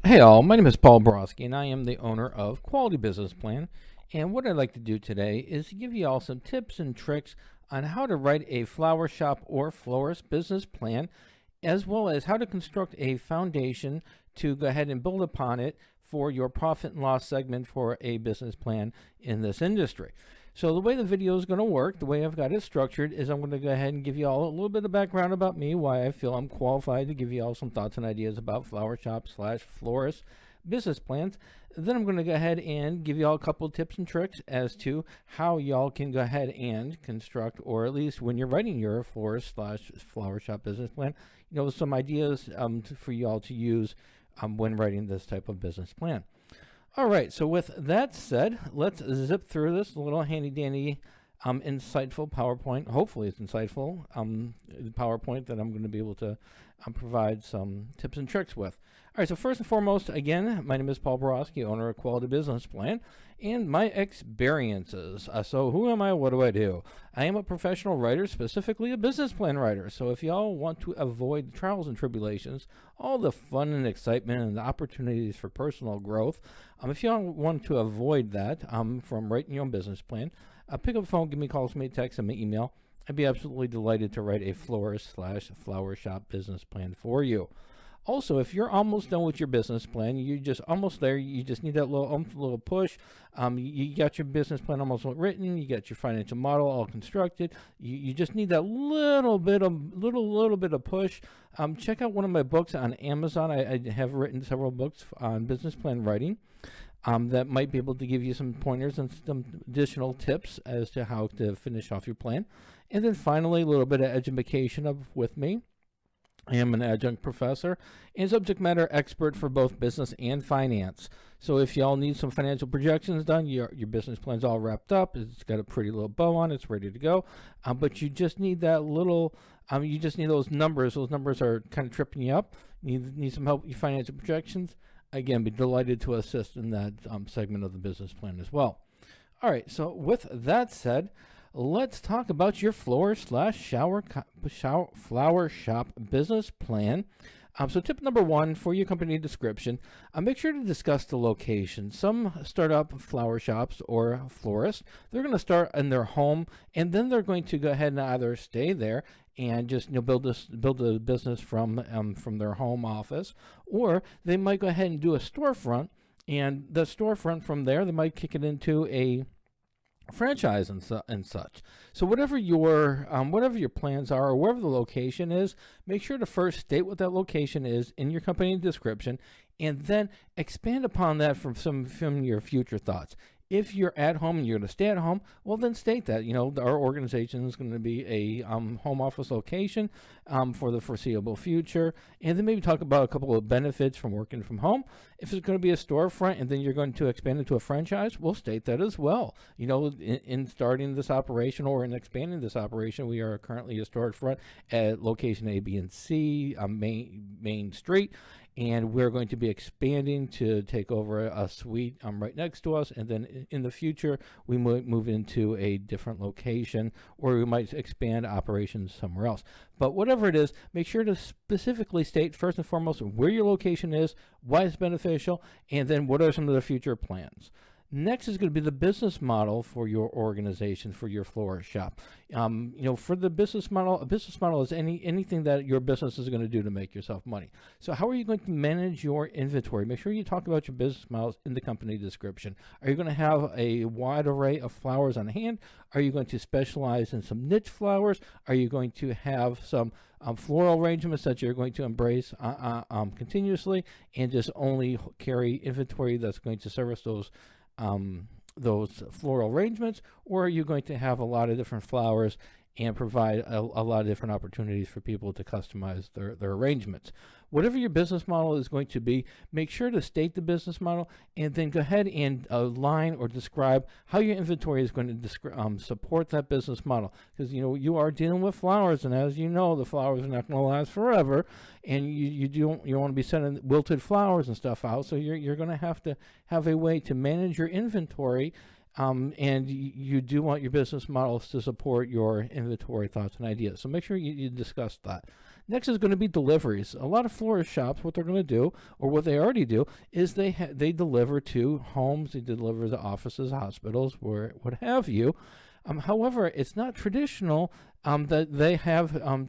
Hey all, my name is Paul Borosky and I am the owner of Quality Business Plan. And what I'd like to do today is to give you all some tips and tricks on how to write a flower shop or florist business plan, as well as how to construct a foundation to go ahead and build upon it for your profit and loss segment for a business plan in this industry. So the way the video is going to work, the way I've got it structured, is I'm going to go ahead and give you all a little bit of background about me, why I feel I'm qualified to give you all some thoughts and ideas about flower shop / florist business plans. Then I'm going to go ahead and give you all a couple of tips and tricks as to how y'all can go ahead and construct, or at least when you're writing your florist / flower shop business plan, some ideas for y'all to use when writing this type of business plan. All right, so with that said, let's zip through this little handy-dandy, insightful PowerPoint. Hopefully it's insightful PowerPoint that I'm going to be able to provide some tips and tricks with. All right, so first and foremost, again, my name is Paul Borosky, owner of Quality Business Plan, and my experiences. So who am I? What do I do? I am a professional writer, specifically a business plan writer. So if y'all want to avoid the trials and tribulations, all the fun and excitement and the opportunities for personal growth, if y'all want to avoid that from writing your own business plan, pick up the phone, give me a call, send me a text, send me an email. I'd be absolutely delighted to write a florist / flower shop business plan for you. Also, if you're almost done with your business plan, you're just almost there, you just need that little push. You got your business plan almost written, you got your financial model all constructed. You just need that little bit of push. Check out one of my books on Amazon. I have written several books on business plan writing that might be able to give you some pointers and some additional tips as to how to finish off your plan. And then finally, a little bit of education with me. I am an adjunct professor and subject matter expert for both business and finance. So if y'all need some financial projections done, your business plan's all wrapped up, it's got a pretty little bow on it, it's ready to go. But you just need that little, you just need those numbers. Those numbers are kind of tripping you up. You need some help with your financial projections. Again, be delighted to assist in that segment of the business plan as well. All right, so with that said, let's talk about your florist / flower shop business plan. So tip number one for your company description, make sure to discuss the location. Some startup flower shops or florists, they're going to start in their home, and then they're going to go ahead and either stay there and just build a business from their home office, or they might go ahead and do a storefront, and the storefront from there they might kick it into a franchise and such. So whatever your plans are, or wherever the location is, make sure to first state what that location is in your company description, and then expand upon that from your future thoughts. If you're at home and you're going to stay at home, well, then state that, our organization is going to be a home office location for the foreseeable future. And then maybe talk about a couple of benefits from working from home. If it's going to be a storefront and then you're going to expand into a franchise, we'll state that as well. In starting this operation or in expanding this operation, we are currently a storefront at location A, B, and C, Main Street. And we're going to be expanding to take over a suite right next to us. And then in the future, we might move into a different location, or we might expand operations somewhere else. But whatever it is, make sure to specifically state first and foremost where your location is, why it's beneficial, and then what are some of the future plans. Next is going to be the business model for your organization, for your florist shop. For the business model, a business model is anything that your business is going to do to make yourself money. So how are you going to manage your inventory? Make sure you talk about your business models in the company description. Are you going to have a wide array of flowers on hand? Are you going to specialize in some niche flowers? Are you going to have some floral arrangements that you're going to embrace continuously and just only carry inventory that's going to service those floral arrangements? Or are you going to have a lot of different flowers and provide a lot of different opportunities for people to customize their arrangements? Whatever your business model is going to be, make sure to state the business model and then go ahead and align or describe how your inventory is going to support that business model. Because you are dealing with flowers, and as you know, the flowers are not going to last forever, and you want to be sending wilted flowers and stuff out. So you're going to have a way to manage your inventory. And you do want your business models to support your inventory thoughts and ideas. So make sure you discuss that. Next is going to be deliveries. A lot of florist shops, what they're going to do, or what they already do, is they deliver to homes, they deliver to offices, hospitals, where what have you. However, it's not traditional that they have, a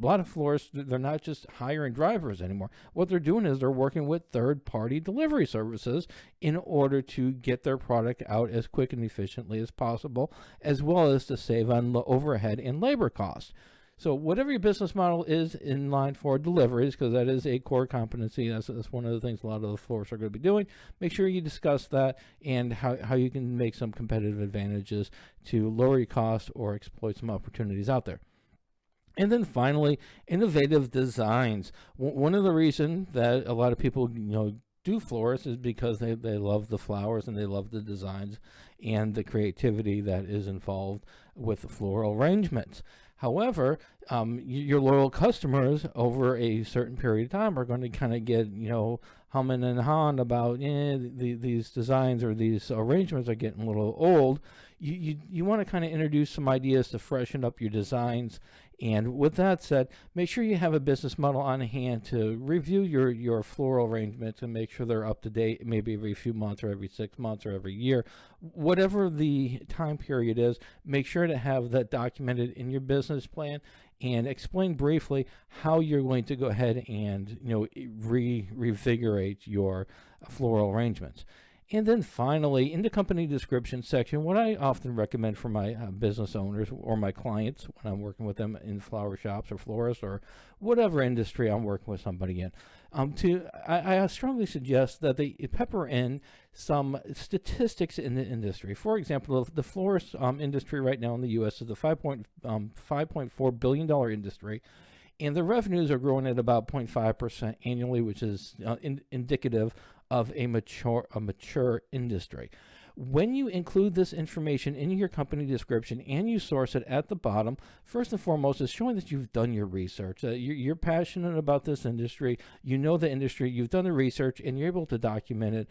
lot of florists, they're not just hiring drivers anymore. What they're doing is they're working with third-party delivery services in order to get their product out as quick and efficiently as possible, as well as to save on the overhead and labor costs. So whatever your business model is in line for deliveries, because that is a core competency, that's one of the things a lot of the florists are going to be doing, make sure you discuss that and how you can make some competitive advantages to lower your costs or exploit some opportunities out there. And then finally, innovative designs. One of the reasons that a lot of people do florists is because they love the flowers and they love the designs and the creativity that is involved with the floral arrangements. However, your loyal customers over a certain period of time are going to kind of get, humming and hawing about these designs or these arrangements are getting a little old. You want to kind of introduce some ideas to freshen up your designs. And with that said, make sure you have a business model on hand to review your floral arrangements and make sure they're up to date, maybe every few months or every 6 months or every year. Whatever the time period is, make sure to have that documented in your business plan and explain briefly how you're going to go ahead and revigorate your floral arrangements. And then finally, in the company description section, what I often recommend for my business owners or my clients when I'm working with them in flower shops or florists or whatever industry I'm working with somebody in, I strongly suggest that they pepper in some statistics in the industry. For example, the florist industry right now in the U.S. is a $5.4 billion industry, and the revenues are growing at about 0.5% annually, which is indicative of a mature industry. When you include this information in your company description and you source it at the bottom, first and foremost is showing that you've done your research, you're passionate about this industry, you know the industry, you've done the research, and you're able to document it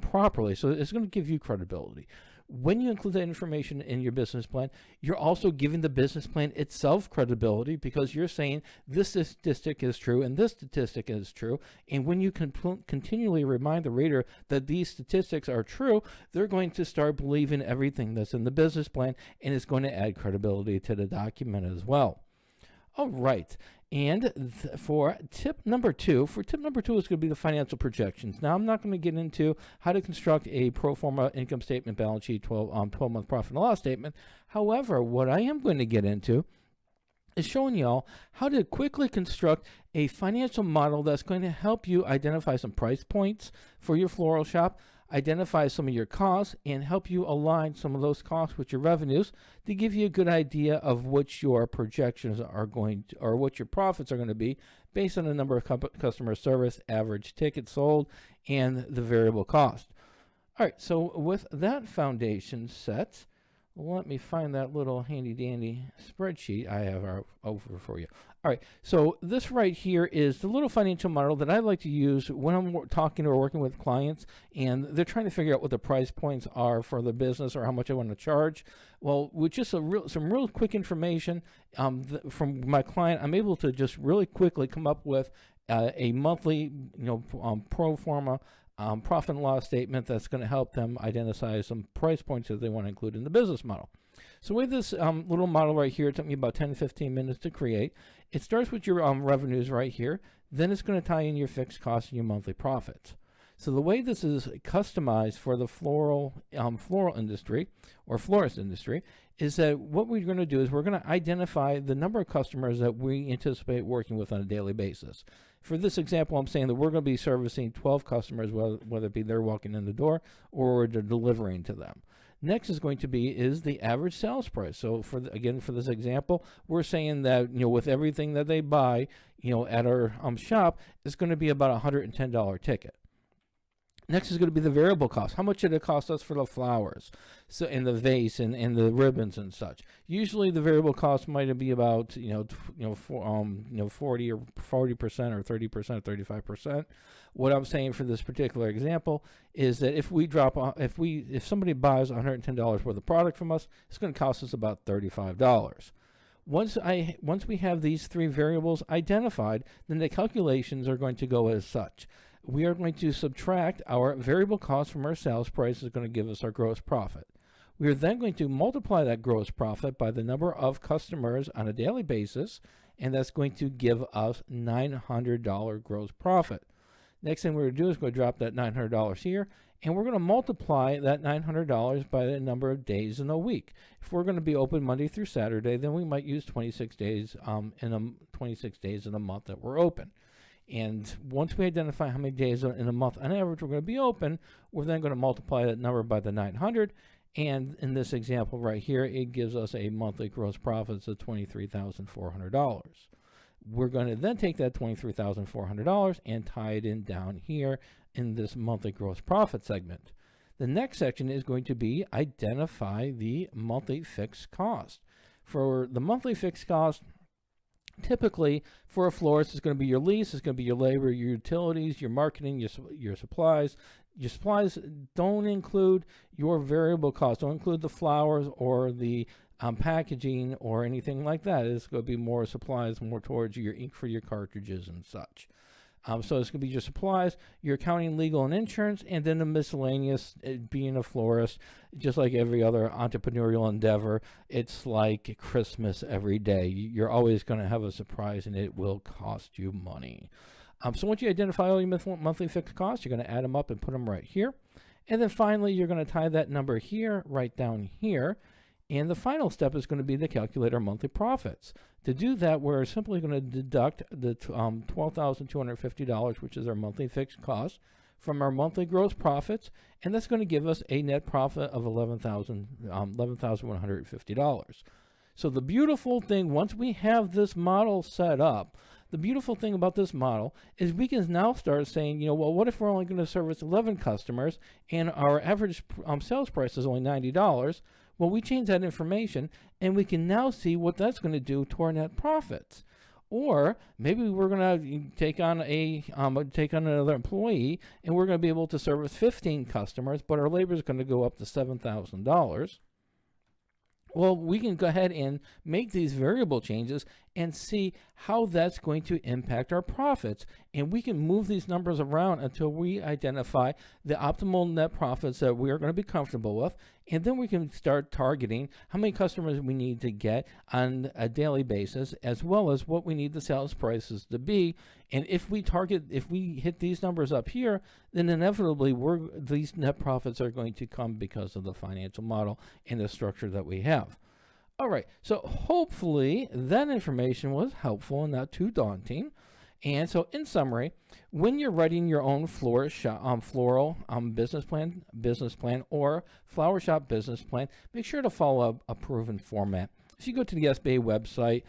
properly. So it's going to give you credibility. When you include that information in your business plan, you're also giving the business plan itself credibility because you're saying this statistic is true and this statistic is true. And when you continually remind the reader that these statistics are true, they're going to start believing everything that's in the business plan, and it's going to add credibility to the document as well. All right. And for tip number two is going to be the financial projections. Now, I'm not going to get into how to construct a pro forma income statement, balance sheet, 12-month profit and loss statement. However, what I am going to get into is showing y'all how to quickly construct a financial model that's going to help you identify some price points for your floral shop, identify some of your costs, and help you align some of those costs with your revenues to give you a good idea of what your projections are going to, or what your profits are going to be based on the number of customer service, average ticket sold, and the variable cost. All right, so with that foundation set, let me find that little handy dandy spreadsheet I have over for you. All right, so this right here is the little financial model that I like to use when I'm talking or working with clients and they're trying to figure out what the price points are for the business or how much I want to charge. Well, with just some real quick information from my client, I'm able to just really quickly come up with a monthly, pro forma profit and loss statement that's going to help them identify some price points that they want to include in the business model. So with this little model right here, it took me about 10 to 15 minutes to create. It starts with your revenues right here. Then it's going to tie in your fixed costs and your monthly profits. So the way this is customized for the floral industry or florist industry is that what we're going to do is we're going to identify the number of customers that we anticipate working with on a daily basis. For this example, I'm saying that we're going to be servicing 12 customers, whether it be they're walking in the door or they're delivering to them. Next is going to be the average sales price. So for this example, we're saying that with everything that they buy at our shop, it's going to be about a $110 ticket. Next is going to be the variable cost. How much did it cost us for the flowers, so and the vase and the ribbons and such? Usually the variable cost might be about 40 or 40% or 30% or 35%. What I'm saying for this particular example is that if somebody buys $110 worth of product from us, it's going to cost us about $35. Once we have these three variables identified, then the calculations are going to go as such. We are going to subtract our variable cost from our sales price, is going to give us our gross profit. We are then going to multiply that gross profit by the number of customers on a daily basis, and that's going to give us $900 gross profit. Next thing we're going to do is go drop that $900 here, and we're going to multiply that $900 by the number of days in a week. If we're going to be open Monday through Saturday, then we might use 26 days in a month that we're open. And once we identify how many days in a month on average we're going to be open, we're then going to multiply that number by the 900. And in this example right here, it gives us a monthly gross profits of $23,400. We're going to then take that $23,400 and tie it in down here in this monthly gross profit segment. The next section is going to be identify the monthly fixed cost. For the monthly fixed cost, typically for a florist, it's going to be your lease, it's going to be your labor, your utilities, your marketing, your supplies. Your supplies don't include your variable costs, don't include the flowers or the packaging or anything like that. It's going to be more supplies, more towards your ink for your cartridges and such. So it's going to be your supplies, your accounting, legal, and insurance, and then the miscellaneous. Being a florist, just like every other entrepreneurial endeavor, it's like Christmas every day. You're always going to have a surprise, and it will cost you money. So once you identify all your monthly fixed costs, you're going to add them up and put them right here. And then finally, you're going to tie that number here, right down here. And the final step is going to be to calculate our monthly profits. To do that, we're simply going to deduct the $12,250, which is our monthly fixed cost, from our monthly gross profits, and that's going to give us a net profit of $11,150. So the beautiful thing, once we have this model set up, the beautiful thing about this model is we can now start saying, well, what if we're only going to service 11 customers and our average sales price is only $90? Well, we change that information, and we can now see what that's going to do to our net profits. Or maybe we're going to take on another employee, and we're going to be able to service 15 customers, but our labor is going to go up to $7,000. Well, we can go ahead and make these variable changes and see how that's going to impact our profits. And we can move these numbers around until we identify the optimal net profits that we are going to be comfortable with. And then we can start targeting how many customers we need to get on a daily basis, as well as what we need the sales prices to be. And if we hit these numbers up here, then inevitably these net profits are going to come because of the financial model and the structure that we have. All right, so hopefully that information was helpful and not too daunting. And so in summary, when you're writing your own floral business plan, or flower shop business plan, make sure to follow a proven format. If you go to the SBA website,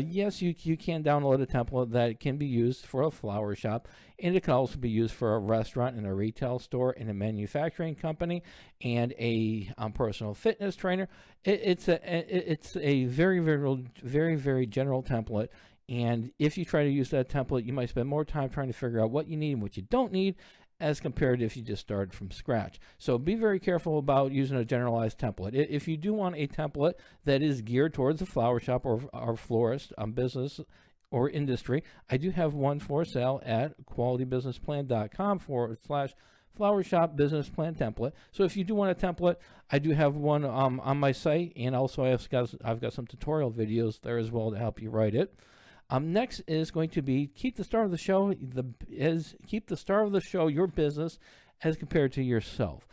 yes, you can download a template that can be used for a flower shop, and it can also be used for a restaurant and a retail store and a manufacturing company and a personal fitness trainer. It's a very, very, very, very general template. And if you try to use that template, you might spend more time trying to figure out what you need and what you don't need, as compared to if you just started from scratch. So be very careful about using a generalized template. If you do want a template that is geared towards a flower shop or florist business or industry, I do have one for sale at qualitybusinessplan.com/flower shop business plan template. So if you do want a template, I do have one on my site, and also I've got some tutorial videos there as well to help you write it. Next is going to be keep the star of the show your business as compared to yourself.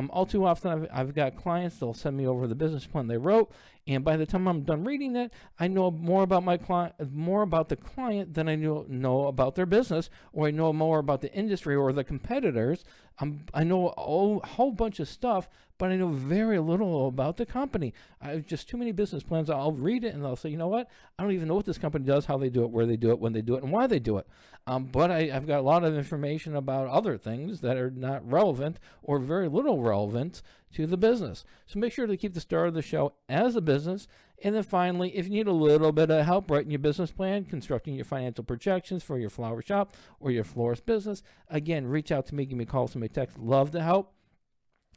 All too often I've got clients, they'll send me over the business plan they wrote, and by the time I'm done reading it, I know more about my client, more about the client than I know about their business, or I know more about the industry or the competitors. I know a whole bunch of stuff, but I know very little about the company. I have just too many business plans. I'll read it and I'll say, you know what? I don't even know what this company does, how they do it, where they do it, when they do it, and why they do it. But I've got a lot of information about other things that are not relevant or very little relevant to the business. So make sure to keep the star of the show as a business. And then finally, if you need a little bit of help writing your business plan, constructing your financial projections for your flower shop or your florist business, again, reach out to me, give me a call, send me a text. Love to help.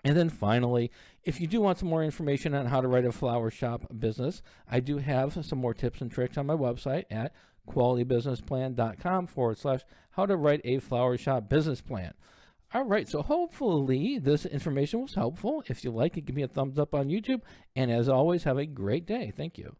And then finally, if you do want some more information on how to write a flower shop business, I do have some more tips and tricks on my website at qualitybusinessplan.com/how to write a flower shop business plan. All right, so hopefully this information was helpful. If you like it, give me a thumbs up on YouTube. And as always, have a great day. Thank you.